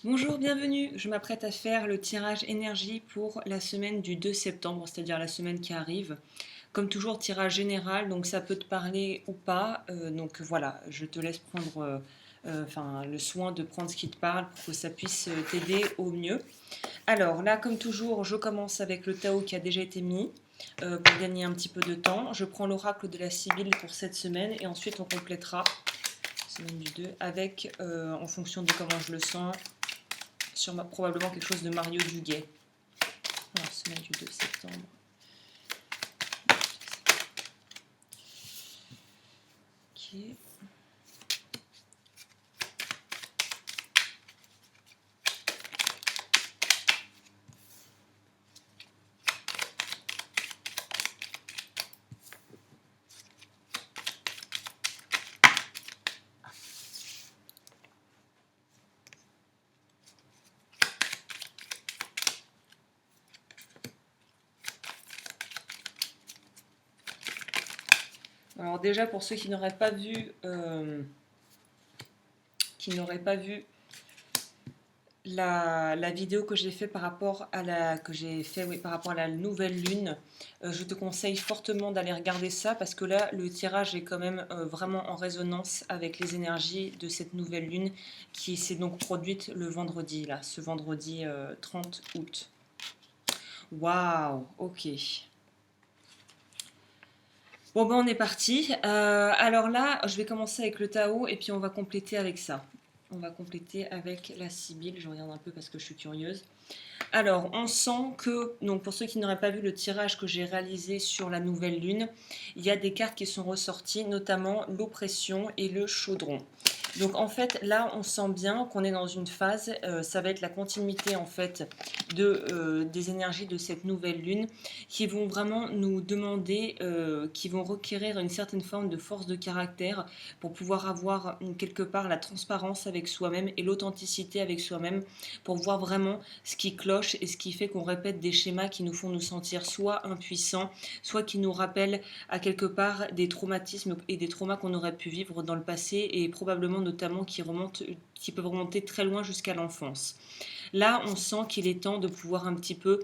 Bonjour, bienvenue. Je m'apprête à faire le tirage énergie pour la semaine du 2 septembre, c'est-à-dire la semaine qui arrive. Comme toujours, tirage général, donc ça peut te parler ou pas. Donc voilà, je te laisse prendre le soin de prendre ce qui te parle pour que ça puisse t'aider au mieux. Alors là, comme toujours, je commence avec le Tao qui a déjà été mis pour gagner un petit peu de temps. Je prends l'oracle de la Sibylle pour cette semaine et ensuite on complétera semaine du 2 avec, en fonction de comment je le sens, probablement quelque chose de Mario Duguay. Alors, semaine du 2 septembre. Ok. Alors déjà pour ceux qui n'auraient pas vu la vidéo que j'ai fait par rapport à par rapport à la nouvelle lune, je te conseille fortement d'aller regarder ça parce que là le tirage est quand même vraiment en résonance avec les énergies de cette nouvelle lune qui s'est donc produite le vendredi là, ce vendredi 30 août. Waouh, ok. Bon ben on est parti. Alors là, je vais commencer avec le Tao et puis on va compléter avec ça. On va compléter avec la Sibylle. Je regarde un peu parce que je suis curieuse. Alors, on sent que, donc pour ceux qui n'auraient pas vu le tirage que j'ai réalisé sur la nouvelle lune, il y a des cartes qui sont ressorties, notamment l'oppression et le chaudron. Donc en fait, là, on sent bien qu'on est dans une phase, ça va être la continuité en fait des énergies de cette nouvelle lune qui vont vraiment nous demander, qui vont requérir une certaine forme de force de caractère pour pouvoir avoir quelque part la transparence avec soi-même et l'authenticité avec soi-même pour voir vraiment ce qui cloche et ce qui fait qu'on répète des schémas qui nous font nous sentir soit impuissants, soit qui nous rappellent à quelque part des traumatismes et des traumas qu'on aurait pu vivre dans le passé et probablement notamment qui peuvent remonter très loin jusqu'à l'enfance. Là, on sent qu'il est temps de pouvoir un petit peu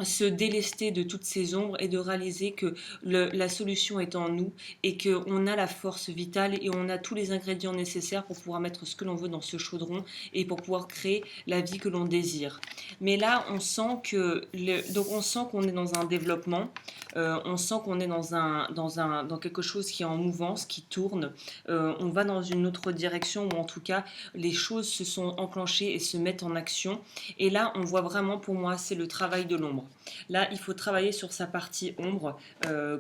se délester de toutes ces ombres et de réaliser que la solution est en nous et qu'on a la force vitale et on a tous les ingrédients nécessaires pour pouvoir mettre ce que l'on veut dans ce chaudron et pour pouvoir créer la vie que l'on désire. Mais là, on sent on sent qu'on est dans un développement, on sent qu'on est dans quelque chose qui est en mouvance, qui tourne. On va dans une autre direction ou en tout cas les choses se sont enclenchées et se mettent en action. Et là, on voit vraiment, pour moi, c'est le travail de l'ombre. Là, il faut travailler sur sa partie ombre,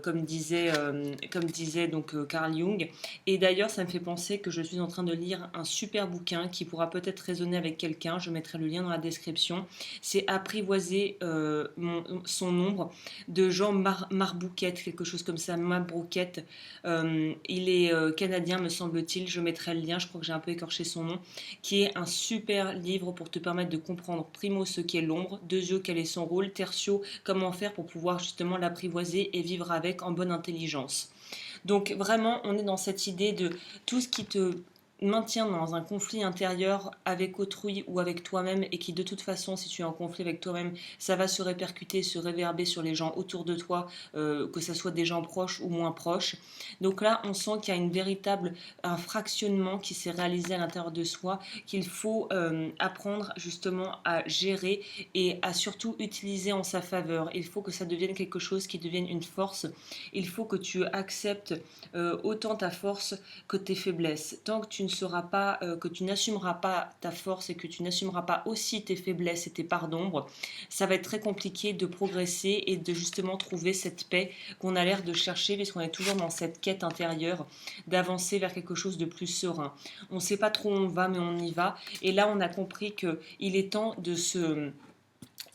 comme disait donc Carl Jung. Et d'ailleurs, ça me fait penser que je suis en train de lire un super bouquin qui pourra peut-être résonner avec quelqu'un. Je mettrai le lien dans la description. C'est Apprivoiser son ombre de Jean Marbouquette, quelque chose comme ça, Marbouquette. Il est canadien, me semble-t-il. Je mettrai le lien. Je crois que j'ai un peu écorché son nom, qui est un super livre pour te permettre de comprendre primo ce qu'est l'ombre, deuxio quel est son rôle, tertio comment faire pour pouvoir justement l'apprivoiser et vivre avec en bonne intelligence. Donc vraiment, on est dans cette idée de tout ce qui te maintient dans un conflit intérieur avec autrui ou avec toi-même et qui de toute façon, si tu es en conflit avec toi-même, ça va se répercuter, se réverber sur les gens autour de toi, que ce soit des gens proches ou moins proches. Donc là, on sent qu'il y a un fractionnement qui s'est réalisé à l'intérieur de soi, qu'il faut apprendre justement à gérer et à surtout utiliser en sa faveur. Il faut que ça devienne quelque chose qui devienne une force. Il faut que tu acceptes autant ta force que tes faiblesses. Tant que tu ne seras pas, que tu n'assumeras pas ta force et que tu n'assumeras pas aussi tes faiblesses et tes parts d'ombre, ça va être très compliqué de progresser et de justement trouver cette paix qu'on a l'air de chercher puisqu'on est toujours dans cette quête intérieure d'avancer vers quelque chose de plus serein. On ne sait pas trop où on va mais on y va et là on a compris qu'il est temps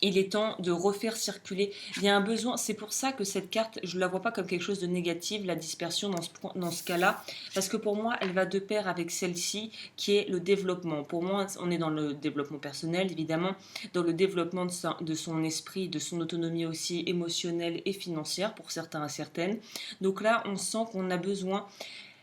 il est temps de refaire circuler. Il y a un besoin, c'est pour ça que cette carte, je ne la vois pas comme quelque chose de négatif, la dispersion dans ce cas-là, parce que pour moi, elle va de pair avec celle-ci, qui est le développement. Pour moi, on est dans le développement personnel, évidemment, dans le développement de son esprit, de son autonomie aussi émotionnelle et financière, pour certains et certaines. Donc là, on sent qu'on a besoin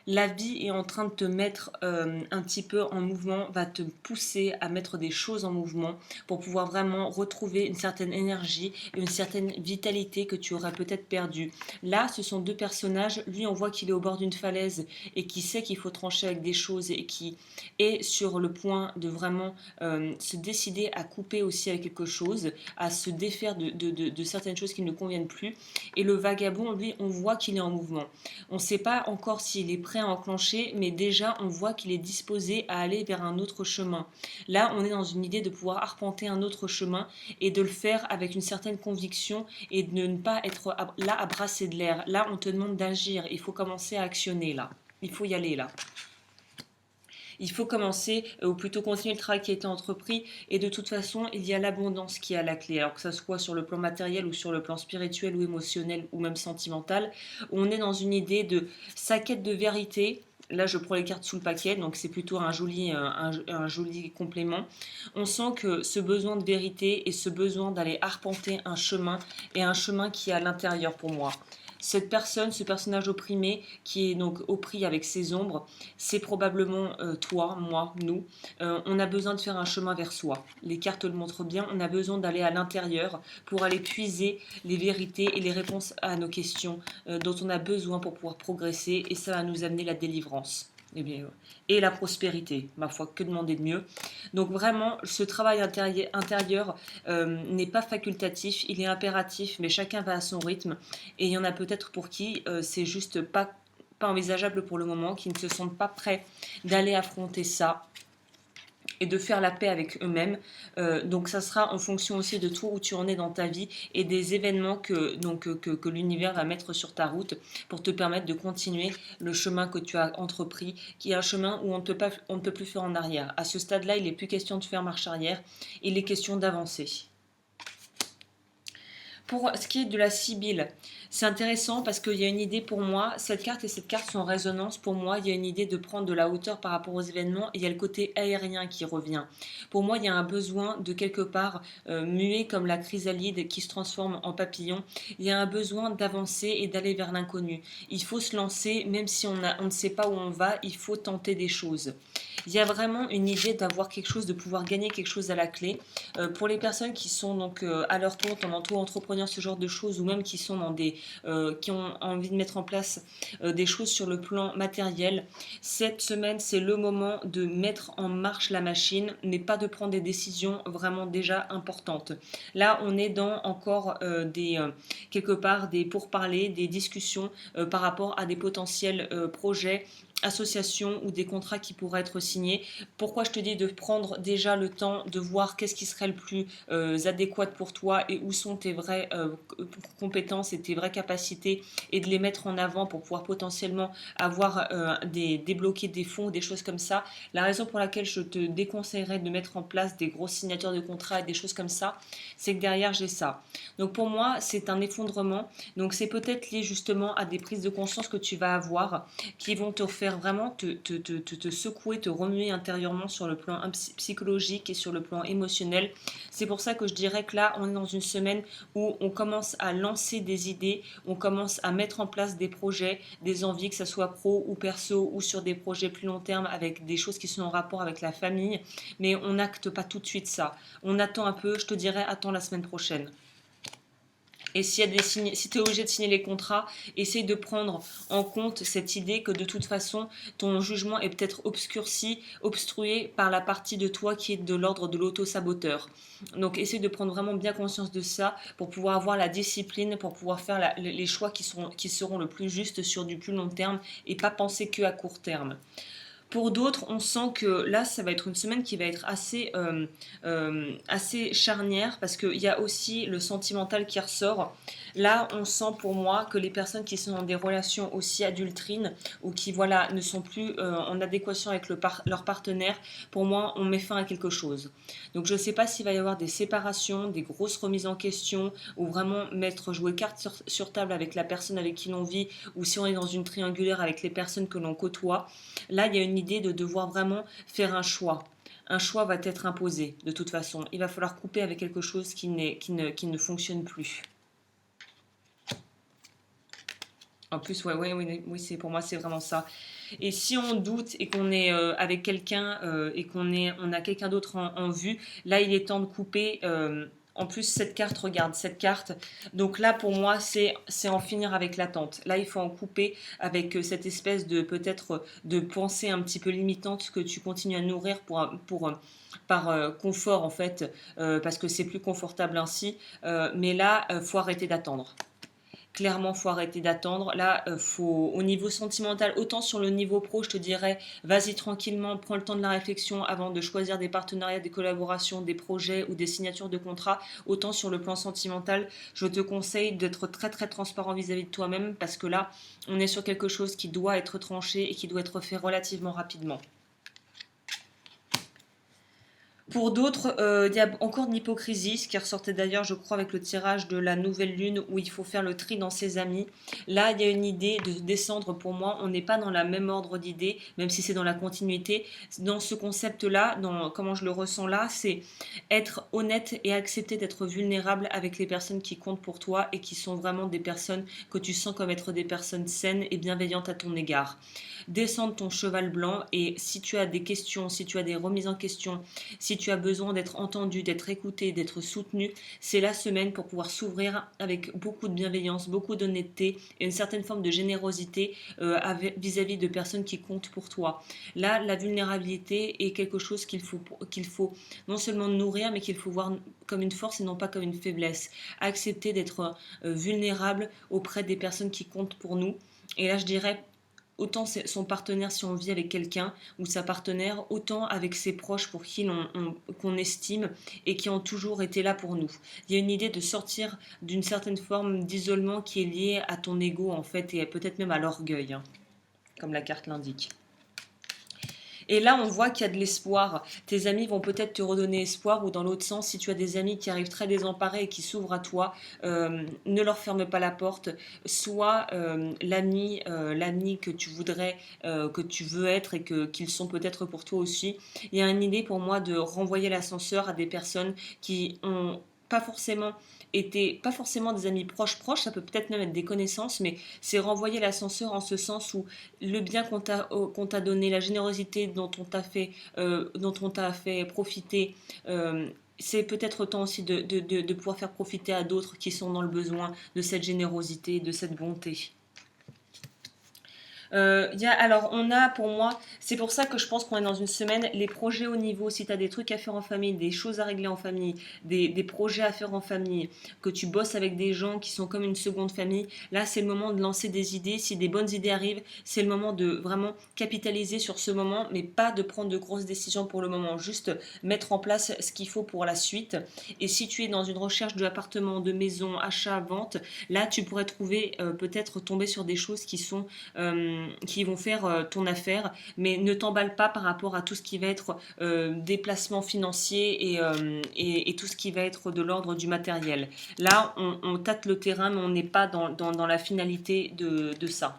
La vie est en train de te mettre un petit peu en mouvement, va te pousser à mettre des choses en mouvement pour pouvoir vraiment retrouver une certaine énergie et une certaine vitalité que tu aurais peut-être perdue. Là, ce sont deux personnages. Lui, on voit qu'il est au bord d'une falaise et qui sait qu'il faut trancher avec des choses et qui est sur le point de vraiment se décider à couper aussi avec quelque chose, à se défaire de certaines choses qui ne lui conviennent plus. Et le vagabond, lui, on voit qu'il est en mouvement. On ne sait pas encore s'il est prêt à enclencher, mais déjà on voit qu'il est disposé à aller vers un autre chemin. Là, on est dans une idée de pouvoir arpenter un autre chemin et de le faire avec une certaine conviction et de ne pas être là à brasser de l'air. Là, on te demande d'agir. Il faut commencer à actionner là. Il faut y aller là. Il faut commencer, ou plutôt continuer le travail qui a été entrepris. Et de toute façon, il y a l'abondance qui est à la clé. Alors que ça soit sur le plan matériel ou sur le plan spirituel ou émotionnel ou même sentimental, on est dans une idée de sa quête de vérité. Là, je prends les cartes sous le paquet, donc c'est plutôt un joli complément. On sent que ce besoin de vérité et ce besoin d'aller arpenter un chemin est un chemin qui est à l'intérieur pour moi. Cette personne, ce personnage opprimé, qui est donc oppris avec ses ombres, c'est probablement toi, moi, nous. On a besoin de faire un chemin vers soi. Les cartes le montrent bien, on a besoin d'aller à l'intérieur pour aller puiser les vérités et les réponses à nos questions dont on a besoin pour pouvoir progresser, et ça va nous amener la délivrance. Eh bien, et la prospérité, ma foi, que demander de mieux. Donc vraiment, ce travail intérieur n'est pas facultatif, il est impératif, mais chacun va à son rythme. Et il y en a peut-être pour qui c'est juste pas envisageable pour le moment, qui ne se sentent pas prêts d'aller affronter ça et de faire la paix avec eux-mêmes. Donc ça sera en fonction aussi de toi où tu en es dans ta vie et des événements que l'univers va mettre sur ta route pour te permettre de continuer le chemin que tu as entrepris, qui est un chemin où on ne peut plus faire en arrière. À ce stade-là, il n'est plus question de faire marche arrière, il est question d'avancer. Pour ce qui est de la Sibylle, c'est intéressant parce qu'il y a une idée pour moi, cette carte et cette carte sont en résonance. Pour moi, il y a une idée de prendre de la hauteur par rapport aux événements et il y a le côté aérien qui revient. Pour moi, il y a un besoin de quelque part muet comme la chrysalide qui se transforme en papillon. Il y a un besoin d'avancer et d'aller vers l'inconnu. Il faut se lancer, même si on ne sait pas où on va, il faut tenter des choses. Il y a vraiment une idée d'avoir quelque chose, de pouvoir gagner quelque chose à la clé. Pour les personnes qui sont donc à leur tour en auto-entrepreneur, ce genre de choses, ou même qui sont qui ont envie de mettre en place des choses sur le plan matériel, cette semaine c'est le moment de mettre en marche la machine, mais pas de prendre des décisions vraiment déjà importantes. Là, on est dans encore quelque part des pourparlers, des discussions par rapport à des potentiels projets, associations ou des contrats qui pourraient être signés. Pourquoi je te dis de prendre déjà le temps de voir qu'est-ce qui serait le plus adéquat pour toi et où sont tes vraies compétences et tes vraies capacités et de les mettre en avant pour pouvoir potentiellement avoir débloquer des fonds ou des choses comme ça. La raison pour laquelle je te déconseillerais de mettre en place des grosses signatures de contrats et des choses comme ça, c'est que derrière j'ai ça. Donc pour moi, c'est un effondrement. Donc c'est peut-être lié justement à des prises de conscience que tu vas avoir qui vont te faire vraiment te secouer, te remuer intérieurement sur le plan psychologique et sur le plan émotionnel. C'est pour ça que je dirais que là, on est dans une semaine où on commence à lancer des idées, on commence à mettre en place des projets, des envies, que ce soit pro ou perso ou sur des projets plus long terme avec des choses qui sont en rapport avec la famille, mais on n'acte pas tout de suite ça. On attend un peu, je te dirais, attends la semaine prochaine. Et si tu es obligé de signer les contrats, essaye de prendre en compte cette idée que de toute façon, ton jugement est peut-être obstrué par la partie de toi qui est de l'ordre de l'auto-saboteur. Donc essaye de prendre vraiment bien conscience de ça pour pouvoir avoir la discipline, pour pouvoir faire les choix qui seront le plus justes sur du plus long terme et pas penser que à court terme. Pour d'autres, on sent que là, ça va être une semaine qui va être assez charnière parce qu'il y a aussi le sentimental qui ressort. Là, on sent pour moi que les personnes qui sont dans des relations aussi adultérines ou qui ne sont plus en adéquation avec leur partenaire, pour moi, on met fin à quelque chose. Donc je ne sais pas s'il va y avoir des séparations, des grosses remises en question ou vraiment jouer carte sur table avec la personne avec qui l'on vit ou si on est dans une triangulaire avec les personnes que l'on côtoie. Là, il y a une idée de devoir vraiment faire un choix. Un choix va être imposé de toute façon. Il va falloir couper avec quelque chose qui ne fonctionne plus. En plus, oui, pour moi, c'est vraiment ça. Et si on doute et qu'on est avec quelqu'un et on a quelqu'un d'autre en vue, là il est temps de couper. En plus, cette carte, regarde, cette carte. Donc là, pour moi, c'est en finir avec l'attente. Là, il faut en couper avec cette espèce de peut-être de pensée un petit peu limitante que tu continues à nourrir par confort en fait, parce que c'est plus confortable ainsi. Mais là, faut arrêter d'attendre. Clairement, faut arrêter d'attendre. Là, faut au niveau sentimental, autant sur le niveau pro, je te dirais, vas-y tranquillement, prends le temps de la réflexion avant de choisir des partenariats, des collaborations, des projets ou des signatures de contrats. Autant sur le plan sentimental, je te conseille d'être très très transparent vis-à-vis de toi-même parce que là, on est sur quelque chose qui doit être tranché et qui doit être fait relativement rapidement. Pour d'autres, il y a encore de l'hypocrisie, ce qui ressortait d'ailleurs, je crois, avec le tirage de la nouvelle lune, où il faut faire le tri dans ses amis. Là, il y a une idée de descendre pour moi. On n'est pas dans la même ordre d'idées, même si c'est dans la continuité. Dans ce concept-là, dans comment je le ressens là, c'est être honnête et accepter d'être vulnérable avec les personnes qui comptent pour toi et qui sont vraiment des personnes que tu sens comme être des personnes saines et bienveillantes à ton égard. Descendre ton cheval blanc et si tu as des questions, si tu as des remises en question, si tu as besoin d'être entendu, d'être écouté, d'être soutenu, c'est la semaine pour pouvoir s'ouvrir avec beaucoup de bienveillance, beaucoup d'honnêteté et une certaine forme de générosité vis-à-vis de personnes qui comptent pour toi. Là, la vulnérabilité est quelque chose qu'il faut non seulement nourrir, mais qu'il faut voir comme une force et non pas comme une faiblesse. Accepter d'être vulnérable auprès des personnes qui comptent pour nous. Et là, je dirais autant son partenaire si on vit avec quelqu'un ou sa partenaire, autant avec ses proches pour qui qu'on estime et qui ont toujours été là pour nous. Il y a une idée de sortir d'une certaine forme d'isolement qui est liée à ton ego en fait et peut-être même à l'orgueil, hein, comme la carte l'indique. Et là, on voit qu'il y a de l'espoir. Tes amis vont peut-être te redonner espoir ou dans l'autre sens, si tu as des amis qui arrivent très désemparés et qui s'ouvrent à toi, ne leur ferme pas la porte. Sois l'ami que tu voudrais, que tu veux être et qu'ils sont peut-être pour toi aussi. Il y a une idée pour moi de renvoyer l'ascenseur à des personnes qui ont pas forcément des amis proches, ça peut peut-être même être des connaissances, mais c'est renvoyer l'ascenseur en ce sens où le bien qu'on t'a donné, la générosité dont on t'a fait profiter, c'est peut-être temps aussi de pouvoir faire profiter à d'autres qui sont dans le besoin de cette générosité, de cette bonté. Alors, on a pour moi, c'est pour ça que je pense qu'on est dans une semaine, les projets au niveau, si tu as des trucs à faire en famille, des choses à régler en famille, des projets à faire en famille, que tu bosses avec des gens qui sont comme une seconde famille, là c'est le moment de lancer des idées. Si des bonnes idées arrivent, c'est le moment de vraiment capitaliser sur ce moment, mais pas de prendre de grosses décisions pour le moment, juste mettre en place ce qu'il faut pour la suite. Et si tu es dans une recherche d'appartement, de maison, achat, vente, là tu pourrais trouver, peut-être tomber sur des choses qui vont faire ton affaire, mais ne t'emballe pas par rapport à tout ce qui va être déplacement financier et tout ce qui va être de l'ordre du matériel. Là, on tâte le terrain, mais on n'est pas dans la finalité de ça.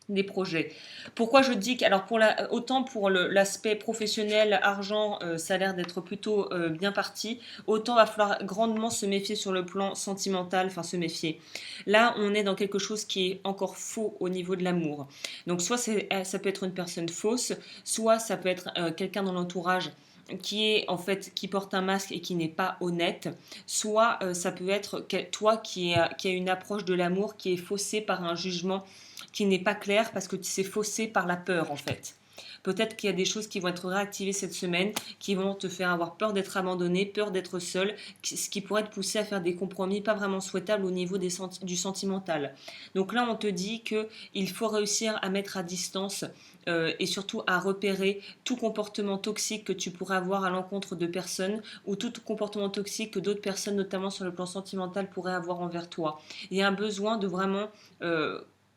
Des projets. Pourquoi je dis que, alors autant pour l'aspect professionnel, argent, ça a l'air d'être plutôt bien parti, autant va falloir grandement se méfier sur le plan sentimental, enfin se méfier. Là, on est dans quelque chose qui est encore faux au niveau de l'amour. Donc soit ça peut être une personne fausse, soit ça peut être quelqu'un dans l'entourage qui porte un masque et qui n'est pas honnête, soit ça peut être toi qui a une approche de l'amour qui est faussée par un jugement qui n'est pas clair parce que c'est faussé par la peur en fait. Peut-être qu'il y a des choses qui vont être réactivées cette semaine, qui vont te faire avoir peur d'être abandonné, peur d'être seul, ce qui pourrait te pousser à faire des compromis pas vraiment souhaitables au niveau du sentimental. Donc là, on te dit qu'il faut réussir à mettre à distance et surtout à repérer tout comportement toxique que tu pourrais avoir à l'encontre de personnes ou tout comportement toxique que d'autres personnes, notamment sur le plan sentimental, pourraient avoir envers toi. Il y a un besoin de vraiment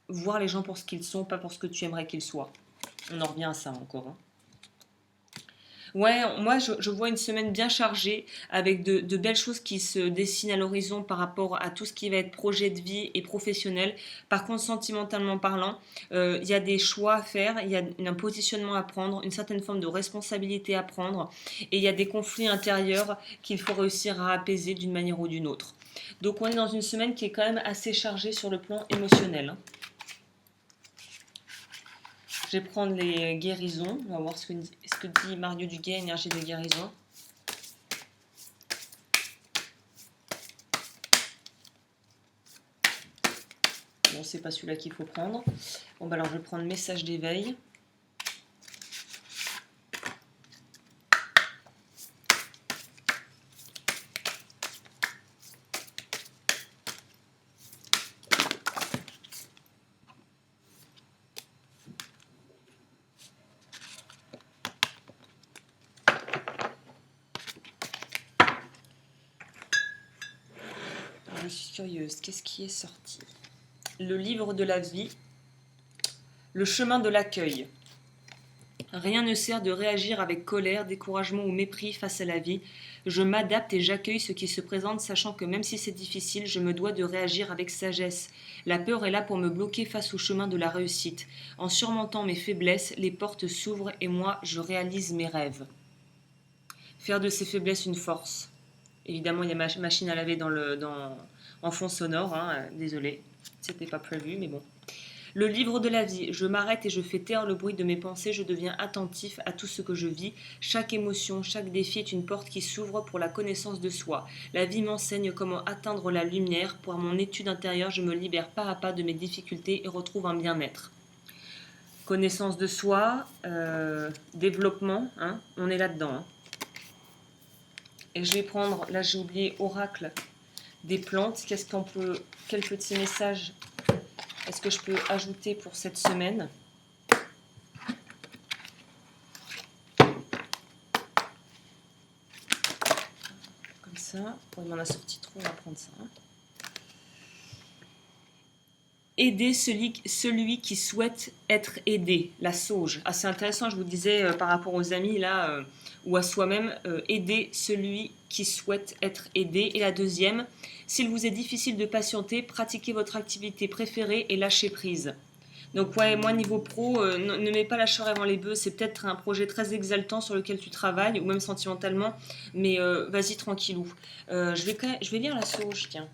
voir les gens pour ce qu'ils sont, pas pour ce que tu aimerais qu'ils soient. On en revient à ça encore. Hein. Ouais, moi je vois une semaine bien chargée avec de belles choses qui se dessinent à l'horizon par rapport à tout ce qui va être projet de vie et professionnel. Par contre, sentimentalement parlant, il y a des choix à faire, il y a un positionnement à prendre, une certaine forme de responsabilité à prendre et il y a des conflits intérieurs qu'il faut réussir à apaiser d'une manière ou d'une autre. Donc on est dans une semaine qui est quand même assez chargée sur le plan émotionnel. Hein. Je vais prendre les guérisons. On va voir ce que dit Mario Duguay, énergie de guérison. Bon, c'est pas celui-là qu'il faut prendre. Bon, bah alors je vais prendre message d'éveil. Je suis curieuse, qu'est-ce qui est sorti? Le livre de la vie, le chemin de l'accueil. Rien ne sert de réagir avec colère, découragement ou mépris face à la vie. Je m'adapte et j'accueille ce qui se présente, sachant que même si c'est difficile, je me dois de réagir avec sagesse. La peur est là pour me bloquer face au chemin de la réussite. En surmontant mes faiblesses, les portes s'ouvrent et moi, je réalise mes rêves. Faire de ses faiblesses une force. Évidemment, il y a ma machine à laver en fond sonore, hein, désolé, c'était pas prévu, mais bon. Le livre de la vie, je m'arrête et je fais taire le bruit de mes pensées, je deviens attentif à tout ce que je vis. Chaque émotion, chaque défi est une porte qui s'ouvre pour la connaissance de soi. La vie m'enseigne comment atteindre la lumière. Pour mon étude intérieure, je me libère pas à pas de mes difficultés et retrouve un bien-être. Connaissance de soi, développement, hein, on est là-dedans. Hein. Et je vais prendre, là j'ai oublié, oracle des plantes. Quel petit message est-ce que je peux ajouter pour cette semaine? Comme ça. On m'en a sorti trop, on va prendre ça. Hein. Aider celui qui souhaite être aidé, la sauge. Ah, c'est intéressant, je vous disais par rapport aux amis là, ou à soi-même, aider celui qui souhaite être aidé. Et la deuxième, s'il vous est difficile de patienter, pratiquez votre activité préférée et lâchez prise. Donc ouais, moi niveau pro, ne mets pas la charrue avant les bœufs, c'est peut-être un projet très exaltant sur lequel tu travailles, ou même sentimentalement, mais vas-y tranquillou. Je vais lire la sauge, tiens.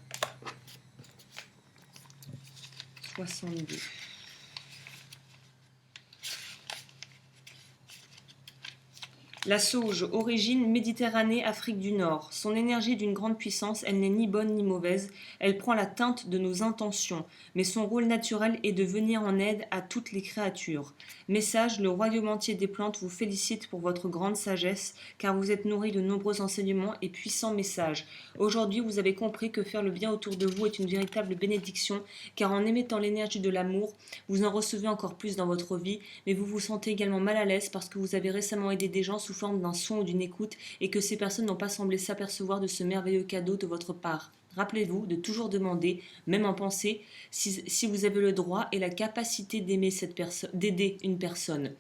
62. La sauge, origine Méditerranée, Afrique du Nord. Son énergie est d'une grande puissance, elle n'est ni bonne ni mauvaise, elle prend la teinte de nos intentions, mais son rôle naturel est de venir en aide à toutes les créatures. Message, le royaume entier des plantes vous félicite pour votre grande sagesse, car vous êtes nourri de nombreux enseignements et puissants messages. Aujourd'hui, vous avez compris que faire le bien autour de vous est une véritable bénédiction, car en émettant l'énergie de l'amour, vous en recevez encore plus dans votre vie, mais vous vous sentez également mal à l'aise parce que vous avez récemment aidé des gens sous forme d'un son ou d'une écoute et que ces personnes n'ont pas semblé s'apercevoir de ce merveilleux cadeau de votre part. Rappelez-vous de toujours demander, même en pensée, si vous avez le droit et la capacité d'aider une personne.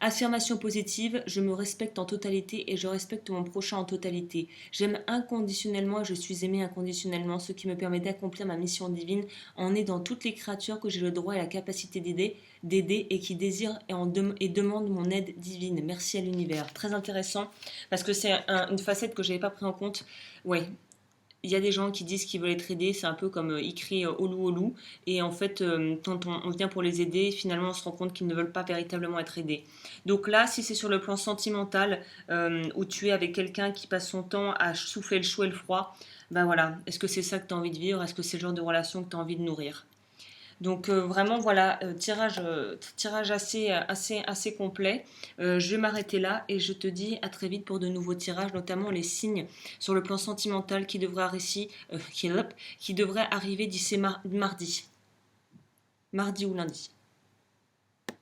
Affirmation positive, je me respecte en totalité et je respecte mon prochain en totalité. J'aime inconditionnellement et je suis aimé inconditionnellement, ce qui me permet d'accomplir ma mission divine en aidant toutes les créatures que j'ai le droit et la capacité d'aider et qui désirent et demandent mon aide divine. Merci à l'univers. Très intéressant parce que c'est une facette que je n'avais pas pris en compte. Ouais, il y a des gens qui disent qu'ils veulent être aidés, c'est un peu comme ils crient au loup, et en fait, quand on vient pour les aider, finalement, on se rend compte qu'ils ne veulent pas véritablement être aidés. Donc là, si c'est sur le plan sentimental, où tu es avec quelqu'un qui passe son temps à souffler le chaud et le froid, ben voilà, est-ce que c'est ça que tu as envie de vivre? Est-ce que c'est le genre de relation que tu as envie de nourrir? Donc vraiment voilà, tirage assez complet. Je vais m'arrêter là et je te dis à très vite pour de nouveaux tirages, notamment les signes sur le plan sentimental qui devraient arriver d'ici mardi ou lundi.